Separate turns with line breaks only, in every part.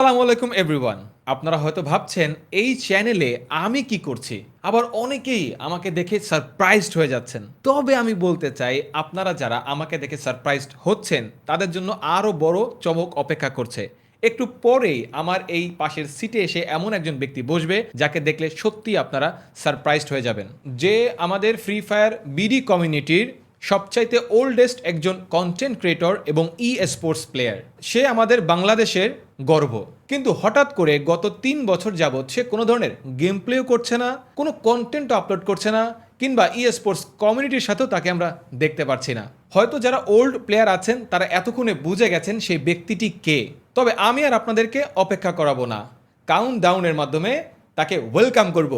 আসসালামু আলাইকুম এভরিওয়ান। আপনারা হয়তো ভাবছেন এই চ্যানেলে আমি কি করছি, আবার অনেকেই আমাকে দেখে সারপ্রাইজড হয়ে যাচ্ছেন। তবে আমি বলতে চাই আপনারা যারা আমাকে দেখে সারপ্রাইজড হচ্ছেন তাদের জন্য আরও বড় চমক অপেক্ষা করছে। একটু পরেই আমার এই পাশের সিটে এসে এমন একজন ব্যক্তি বসবে যাকে দেখলে সত্যি আপনারা সারপ্রাইজড হয়ে যাবেন, যে আমাদের ফ্রি ফায়ার বিডি কমিউনিটির সবচাইতে ওল্ডেস্ট একজন কন্টেন্ট ক্রিয়েটর এবং স্পোর্টস প্লেয়ার। সে আমাদের বাংলাদেশের গর্ব। কিন্তু হঠাৎ করে গত 3 বছর যাবৎ সে কোনো ধরনের গেম প্লেও করছে না, কোনো কন্টেন্ট আপলোড করছে না, কিংবা স্পোর্টস কমিউনিটির সাথেও তাকে আমরা দেখতে পাচ্ছি না। হয়তো যারা ওল্ড প্লেয়ার আছেন তারা এতক্ষণে বুঝে গেছেন সেই ব্যক্তিটি কে। তবে আমি আর আপনাদেরকে অপেক্ষা করাবো না, কাউন্ট ডাউনের মাধ্যমে তাকে ওয়েলকাম করব।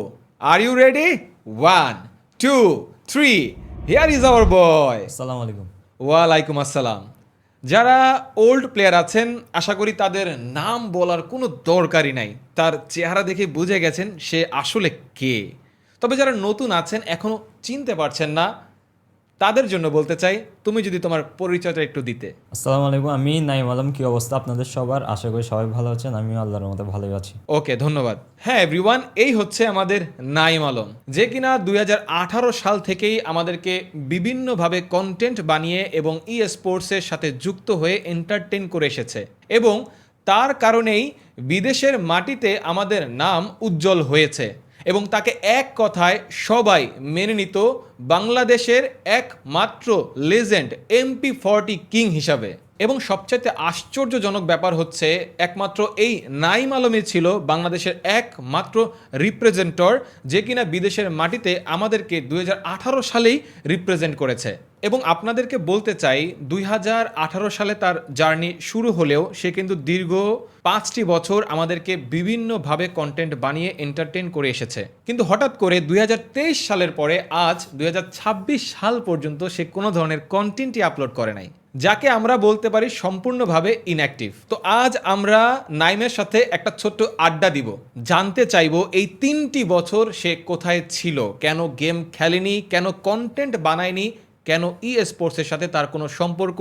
Are you ready? 1, 2, 3, here is our boy.
আসসালামু আলাইকুম।
ওয়ালাইকুম আসসালাম। যারা ওল্ড প্লেয়ার আছেন আশা করি তাদের নাম বলার কোনো দরকারই নাই, তার চেহারা দেখে বুঝে গেছেন সে আসলে কে। তবে যারা নতুন আছেন এখনও চিনতে পারছেন না, তাদের জন্য বলতে চাই তুমি যদি তোমার পরিচয়টা একটু দিতে।
আসসালামু আলাইকুম, আমি নাইম আলম। কি অবস্থা আপনাদের সবার? আশা করি সবাই ভালো আছেন, আমিও আল্লাহর মতো ভালোই আছি।
ওকে, ধন্যবাদ। হ্যাঁ এভরিওয়ান, এই হচ্ছে আমাদের নাইম আলম, যে কিনা 2018 সাল থেকেই আমাদেরকে বিভিন্নভাবে কন্টেন্ট বানিয়ে এবং স্পোর্টসের সাথে যুক্ত হয়ে এন্টারটেন করে এসেছে, এবং তার কারণেই বিদেশের মাটিতে আমাদের নাম উজ্জ্বল হয়েছে এবং তাকে এক কথায় সবাই মেনে নিত বাংলাদেশের একমাত্র লেজেন্ড MP40 কিং হিসাবে। এবং সবচাইতে আশ্চর্যজনক ব্যাপার হচ্ছে একমাত্র এই নাইম আলমই ছিল বাংলাদেশের একমাত্র রিপ্রেজেন্টর, যে কিনা বিদেশের মাটিতে আমাদেরকে 2018 সালেই রিপ্রেজেন্ট করেছে। এবং আপনাদেরকে বলতে চাই 2018 সালে তার জার্নি শুরু হলেও সে কিন্তু দীর্ঘ 5টি বছর আমাদেরকে বিভিন্নভাবে কন্টেন্ট বানিয়ে এন্টারটেন করে এসেছে। কিন্তু হঠাৎ করে 2023 সালের পরে আজ 2026 সাল পর্যন্ত সে কোনো ধরনের কন্টেন্টই আপলোড করে নাই, যাকে আমরা বলতে পারি সম্পূর্ণভাবে ইনঅ্যাক্টিভ। তো আজ আমরা নাইমের সাথে একটা ছোট্ট আড্ডা দিব, জানতে চাইবো এই 3টি বছর সে কোথায় ছিল, কেন গেম খেলেনি, কেন কন্টেন্ট বানায়নি, কেন স্পোর্টসের সাথে তার কোনো সম্পর্ক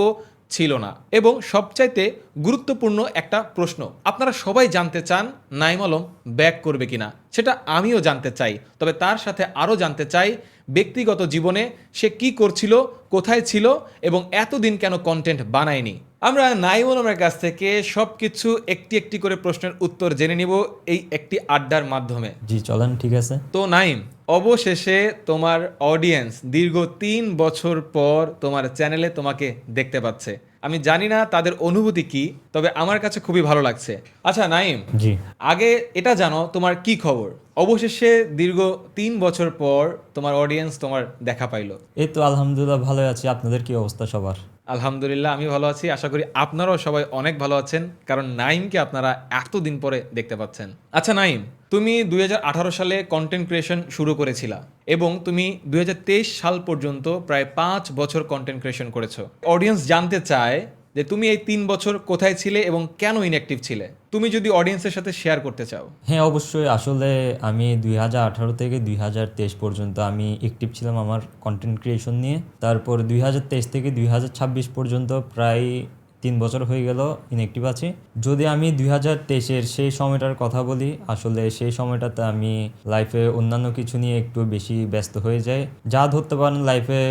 ছিল না, এবং সবচাইতে গুরুত্বপূর্ণ একটা প্রশ্ন আপনারা সবাই জানতে চান নাইম আলম ব্যাক করবে কিনা, সেটা আমিও জানতে চাই। তবে তার সাথে আরও জানতে চাই ব্যক্তিগত জীবনে সে কি করছিল, কোথায় ছিল, এবং এতদিন কেন কন্টেন্ট বানায়নি। আমরা নাইম আলমের কাছ থেকে সব কিছু একটি একটি করে প্রশ্নের উত্তর জেনে নিব এই একটি আড্ডার মাধ্যমে।
জি চলেন, ঠিক আছে।
তো নাইম, অবশেষে তোমার অডিয়েন্স দীর্ঘ 3 বছর পর তোমার চ্যানেলে তোমাকে দেখতে পাচ্ছে। আমি জানি না তাদের অনুভূতি কি, তবে আমার কাছে খুবই ভালো লাগছে। আচ্ছা নাইম,
জি
আগে এটা জানো তোমার কি খবর? অবশেষে দীর্ঘ 3 বছর পর তোমার অডিয়েন্স তোমার দেখা পাইলো।
এই তো আলহামদুলিল্লাহ ভালোই আছি। আপনাদের কি অবস্থা সবার?
আলহামদুলিল্লাহ আমি ভালো আছি, আশা করি আপনারাও সবাই অনেক ভালো আছেন, কারণ নাইমকে আপনারা এতদিন পরে দেখতে পাচ্ছেন। আচ্ছা নাইম, তুমি 2018 সালে কন্টেন্ট ক্রিয়েশন শুরু করেছিলা এবং তুমি 2023 সাল পর্যন্ত প্রায় 5 বছর কন্টেন্ট ক্রিয়েশন করেছো। অডিয়েন্স জানতে চায় যে তুমি এই 3 বছর কোথায় ছিলে এবং কেন ইনঅ্যাক্টিভ ছিলে। তুমি যদি অডিয়েন্সের সাথে শেয়ার করতে চাও।
হ্যাঁ অবশ্যই। আসলে আমি 2018 থেকে 2023 পর্যন্ত আমি অ্যাক্টিভ ছিলাম আমার কন্টেন্ট ক্রিয়েশন নিয়ে। তারপর 2023 থেকে 2026 পর্যন্ত প্রায় 3 বছর হয়ে গেল ইনঅ্যাক্টিভ আছি। যদি আমি 2023-এর সেই সময়টার কথা বলি, আসলে সেই সময়টাতে আমি লাইফে অন্যান্য কিছু নিয়ে একটু বেশি ব্যস্ত হয়ে যাই, যা ধরতে পারেন লাইফে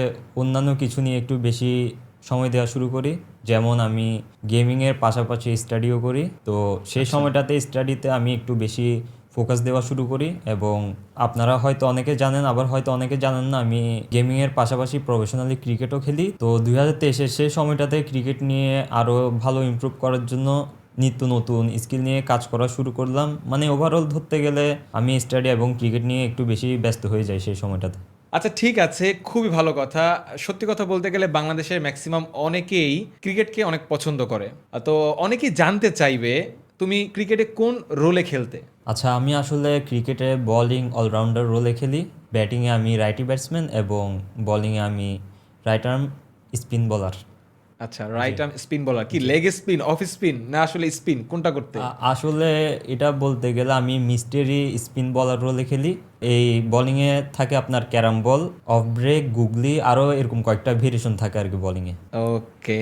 অন্যান্য কিছু নিয়ে একটু বেশি সময় দেওয়া শুরু করি। যেমন আমি গেমিংয়ের পাশাপাশি স্টাডিও করি, তো সেই সময়টাতে স্টাডিতে আমি একটু বেশি ফোকাস দেওয়া শুরু করি। এবং আপনারা হয়তো অনেকে জানেন, আবার হয়তো অনেকে জানেন না, আমি গেমিংয়ের পাশাপাশি প্রফেশনালি ক্রিকেটও খেলি। তো 2023-এর সেই সময়টাতে ক্রিকেট নিয়ে আরও ভালো ইমপ্রুভ করার জন্য নিত্য নতুন স্কিল নিয়ে কাজ করা শুরু করলাম। মানে ওভারঅল ধরতে গেলে আমি স্টাডি এবং ক্রিকেট নিয়ে একটু বেশি ব্যস্ত হয়ে যাই সেই সময়টাতে।
আচ্ছা ঠিক আছে, খুবই ভালো কথা। সত্যি কথা বলতে গেলে বাংলাদেশের ম্যাক্সিমাম অনেকেই ক্রিকেটকে অনেক পছন্দ করে। তো অনেকেই জানতে চাইবে তুমি ক্রিকেটে কোন রোলে খেলতে।
আচ্ছা, আমি আসলে ক্রিকেটে বোলিং অলরাউন্ডার রোলে খেলি। ব্যাটিংয়ে আমি রাইটি ব্যাটসম্যান এবং বোলিংয়ে আমি রাইট আর্ম স্পিন বোলার।
আচ্ছা, রাইট আর্ম স্পিন বলার, কি লেগ স্পিন, অফ স্পিন, না আসলে স্পিন কোনটা করতে?
আসলে এটা বলতে গেলে আমি মিস্টেরি স্পিন বলার রোলে খেলি। এই বোলিংয়ে থাকে আপনার ক্যারাম বল, অফ ব্রেক, গুগলি, আরও এরকম কয়েকটা ভেরিয়েশন থাকে আর কি বোলিংয়ে।
ওকে,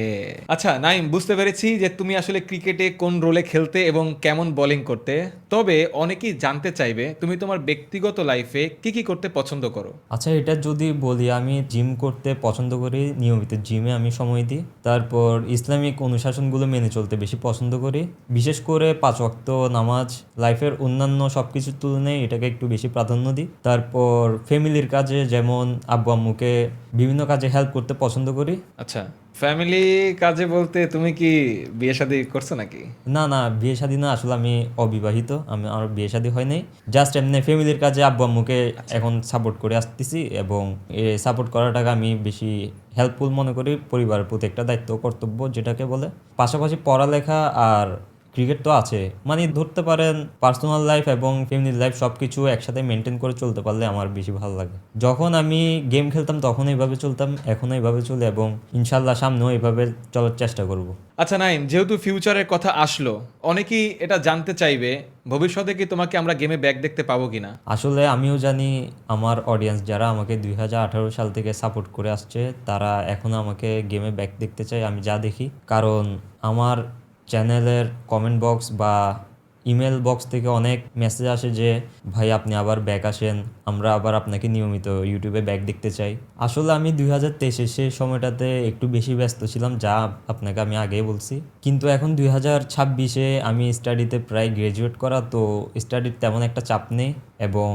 আচ্ছা নাইম, বুঝতে পেরেছি যে তুমি আসলে ক্রিকেটে কোন রোলে খেলতে এবং কেমন বোলিং করতে। তবে অনেকেই জানতে চাইবে তুমি তোমার ব্যক্তিগত লাইফে কি কি করতে পছন্দ করো।
আচ্ছা, এটা যদি বলি, আমি জিম করতে পছন্দ করি, নিয়মিত জিমে আমি সময় দিই। তারপর ইসলামিক অনুশাসনগুলো মেনে চলতে বেশি পছন্দ করি, বিশেষ করে 5 ওয়াক্ত নামাজ। লাইফের অন্যান্য সব কিছুর তুলনায় এটাকে একটু বেশি প্রাধান্য দিই। তারপর ফ্যামিলির কাজে, যেমন আব্বু আম্মুকে বিভিন্ন কাজে হেল্প করতে পছন্দ করি।
আচ্ছা, ফ্যামিলি কাজে বলতে তুমি কি বিয়ে শাদী করছো নাকি?
না না, বিয়ে শাদী না, আসলে আমি অবিবাহিত, আমার বিয়ে শাদী হয় নাই। জাস্ট এমনি ফ্যামিলির কাজে আব্বু আম্মুকে এখন সাপোর্ট করে আসতেছি, এবং এই সাপোর্ট করাটাকে আমি বেশি হেল্পফুল মনে করি, পরিবারের প্রতি একটা দায়িত্ব, কর্তব্য যেটাকে বলে। পাশাপাশি পড়ালেখা আর ক্রিকেট তো আছে, মানে ধরতে পারেন পার্সোনাল লাইফ এবং ফ্যামিলি লাইফ সব কিছু একসাথে মেনটেন করে চলতে পারলে আমার বেশি ভালো লাগে। যখন আমি গেম খেলতাম তখন এইভাবে চলতাম, এখনও এইভাবে চলে, এবং ইনশাল্লাহ সামনেও এইভাবে চলার চেষ্টা করব।
আচ্ছা নাইম, যেহেতু ফিউচারের কথা আসলো, অনেকেই এটা জানতে চাইবে ভবিষ্যতে কি তোমাকে আমরা গেমে ব্যাক দেখতে পাবো কিনা।
আসলে আমিও জানি আমার অডিয়েন্স যারা আমাকে 2018 সাল থেকে সাপোর্ট করে আসছে, তারা এখনও আমাকে গেমে ব্যাক দেখতে চায়, আমি যা দেখি। কারণ আমার চ্যানেলের কমেন্ট বক্স বা ইমেল বক্স থেকে অনেক মেসেজ আসে যে ভাই আপনি আবার ব্যাক আসেন, আমরা আবার আপনাকে নিয়মিত ইউটিউবে ব্যাক দেখতে চাই। আসলে আমি 2023 সেই সময়টাতে একটু বেশি ব্যস্ত ছিলাম, যা আপনাকে আমি আগেই বলছি। কিন্তু এখন 2026 আমি স্টাডিতে প্রায় গ্র্যাজুয়েট করা, তো স্টাডির তেমন একটা চাপ নেই, এবং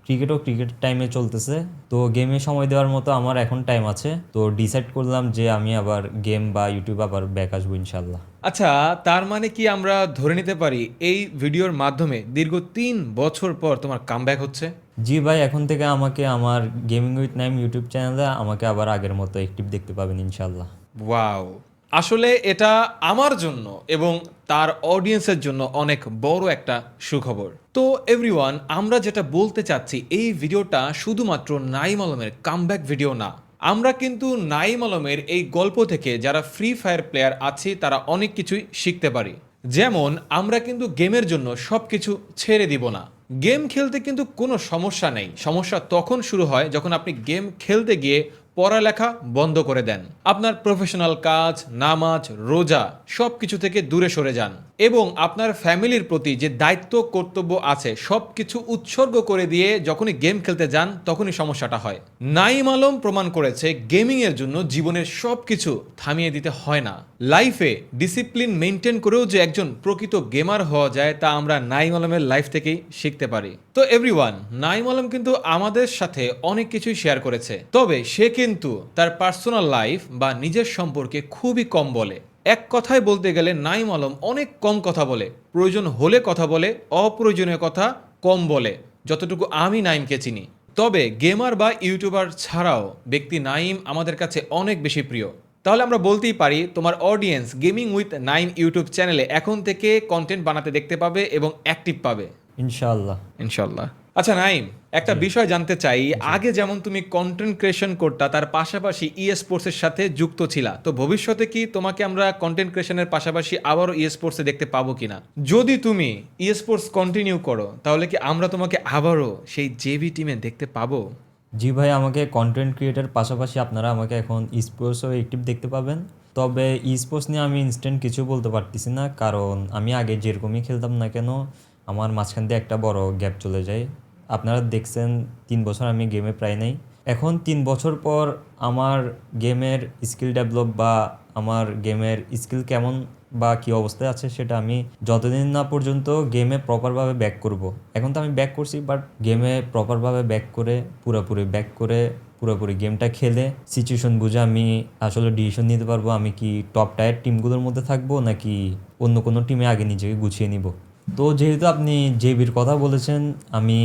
ক্রিকেট টাইমে চলতেছে, তো গেমে সময় দেওয়ার মতো আমার এখন টাইম আছে। তো ডিসাইড করলাম যে আমি আবার গেম বা ইউটিউব আবার ব্যাক আসবো ইনশাল্লাহ।
আচ্ছা, তার মানে কি আমরা ধরে নিতে পারি এই ভিডিওর মাধ্যমে দীর্ঘ 3 বছর পর তোমার কামব্যাক হচ্ছে?
জি ভাই, এখন থেকে আমাকে আমার গেমিং উইথ নাইম ইউটিউব চ্যানেলে আমাকে আবার আগের মতো অ্যাক্টিভ দেখতে পাবেন ইনশাল্লাহ।
ওয়াও, আসলে এটা আমার জন্য এবং তার অডিয়েন্সের জন্য অনেক বড় একটা সুখবর। তো এভরিওয়ান, আমরা যেটা বলতে চাচ্ছি, এই ভিডিওটা শুধুমাত্র নাইম আলমের কামব্যাক ভিডিও না। আমরা কিন্তু নাইম আলমের এই গল্প থেকে যারা ফ্রি ফায়ার প্লেয়ার আছি তারা অনেক কিছুই শিখতে পারি। যেমন আমরা কিন্তু গেমের জন্য সব কিছু ছেড়ে দিব না। গেম খেলতে কিন্তু কোনো সমস্যা নেই, সমস্যা তখন শুরু হয় যখন আপনি গেম খেলতে গিয়ে পড়ালেখা বন্ধ করে দেন, আপনার প্রফেশনাল কাজ, নামাজ, রোজা সব কিছু থেকে দূরে সরে যান, এবং আপনার ফ্যামিলির প্রতি যে দায়িত্ব কর্তব্য আছে সব কিছু উৎসর্গ করে দিয়ে যখনই গেম খেলতে যান তখনই সমস্যাটা হয়। নাইম আলম প্রমাণ করেছে গেমিং এর জন্য জীবনের সব কিছু থামিয়ে দিতে হয় না। লাইফে ডিসিপ্লিন মেনটেন করেও যে একজন প্রকৃত গেমার হওয়া যায় তা আমরা নাইম আলমের লাইফ থেকেই শিখতে পারি। তো এভরিওয়ান, নাইম আলম কিন্তু আমাদের সাথে অনেক কিছুই শেয়ার করেছে, তবে সে কিন্তু তার পার্সোনাল লাইফ বা নিজের সম্পর্কে খুবই কম বলে। এক কথায় বলতে গেলে নাইম আলম অনেক কম কথা বলে, প্রয়োজন হলে কথা বলে, অপ্রয়োজনীয় কথা কম বলে, যতটুকু আমি নাইমকে চিনি। তবে গেমার বা ইউটিউবার ছাড়াও ব্যক্তি নাইম আমাদের কাছে অনেক বেশি প্রিয়। তাহলে আমরা বলতেই পারি তোমার audience gaming with Naim YouTube চ্যানেলে এখন থেকে কন্টেন্ট বানাতে দেখতে পাবে এবং অ্যাক্টিভ পাবে
ইনশাআল্লাহ।
ইনশাল্লাহ। আচ্ছা নাইম, একটা বিষয় জানতে চাই, আগে যেমন তুমি কন্টেন্ট ক্রিয়েশন করতা তার পাশাপাশি স্পোর্টসের সাথে যুক্ত ছিলা, তো ভবিষ্যতে কি তোমাকে আমরা কন্টেন্ট ক্রিয়েশনের পাশাপাশি আবারও স্পোর্টসে দেখতে পাবো কিনা? যদি তুমি স্পোর্টস কন্টিনিউ করো তাহলে কি আমরা তোমাকে আবারও সেই জেবি টিমে দেখতে পাবো?
জি ভাই, আমাকে কন্টেন্ট ক্রিয়েটার পাশাপাশি আপনারা আমাকে এখন স্পোর্টসও অ্যাক্টিভ দেখতে পাবেন। তবে স্পোর্টস নিয়ে আমি ইনস্ট্যান্ট কিছু বলতে পারতেছি না, কারণ আমি আগে যেরকমই খেলতাম না কেন আমার মাঝখান দিয়ে একটা বড় গ্যাপ চলে যায়। আপনারা দেখছেন 3 বছর আমি গেমে প্রায় নেই। এখন 3 বছর পর আমার গেমের স্কিল ডেভেলপ বা আমার গেমের স্কিল কেমন বা কী অবস্থায় আছে সেটা আমি যতদিন না পর্যন্ত গেমে প্রপারভাবে ব্যাক করব। এখন তো আমি ব্যাক করছি, বাট গেমে প্রপারভাবে ব্যাক করে পুরোপুরি গেমটা খেলে সিচুয়েশন বুঝে আমি আসলে ডিসিশন নিতে পারবো আমি কি টপ টায়ার টিমগুলোর মধ্যে থাকবো নাকি অন্য কোনো টিমে আগে নিজেকে গুছিয়ে নিব। তো যেহেতু আপনি জেবির কথা বলেছেন, আমি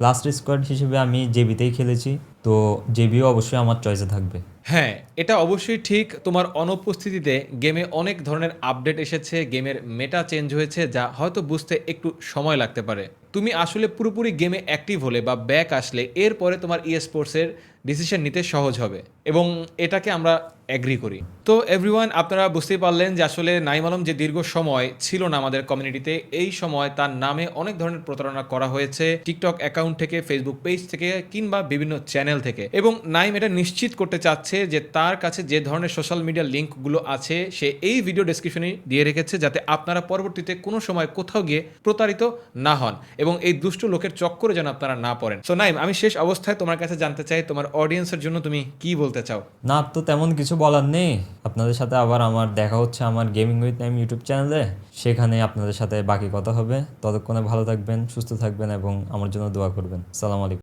লাস্ট স্কোয়াড হিসেবে আমি জেবিতেই খেলেছি, তো জেবিও অবশ্যই আমার চয়েসে থাকবে।
হ্যাঁ, এটা অবশ্যই ঠিক। তোমার অনুপস্থিতিতে গেমে অনেক ধরনের আপডেট এসেছে, গেমের মেটা চেঞ্জ হয়েছে, যা হয়তো বুঝতে একটু সময় লাগতে পারে। তুমি আসলে পুরোপুরি গেমে অ্যাক্টিভ হলে বা ব্যাক আসলে এরপরে তোমার স্পোর্টসের ডিসিশন নিতে সহজ হবে, এবং এটাকে আমরা এগ্রি করি। তো এভরিওয়ান, আপনারা বুঝতেই পারলেন যে আসলে নাইম আলম যে দীর্ঘ সময় ছিল না আমাদের কমিউনিটিতে, এই সময় তার নামে অনেক ধরনের প্রতারণা করা হয়েছে টিকটক অ্যাকাউন্ট থেকে, ফেসবুক পেজ থেকে, কিংবা বিভিন্ন চ্যানেল থেকে। এবং নাইম এটা নিশ্চিত করতে চাচ্ছে যে তার কাছে যে ধরনের সোশ্যাল মিডিয়া লিঙ্কগুলো আছে সে এই ভিডিও ডেসক্রিপশনে দিয়ে রেখেছে, যাতে আপনারা পরবর্তীতে কোনো সময় কোথাও গিয়ে প্রতারিত না হন এবং এই দুষ্ট লোকের চক্করে যেন আপনারা না পড়েন। সো নাইম, আমি শেষ অবস্থায় তোমার কাছে জানতে চাই তোমার অডিয়েন্সের জন্য তুমি কি বলতে চাও?
না, তো তেমন কিছু বলার নেই। আপনাদের সাথে আবার আমার দেখা হচ্ছে আমার গেমিং উইথ নাইম ইউটিউব চ্যানেলে, সেখানে আপনাদের সাথে বাকি কথা হবে। ততক্ষণে ভালো থাকবেন, সুস্থ থাকবেন এবং আমার জন্য দোয়া করবেন। আসসালামু আলাইকুম।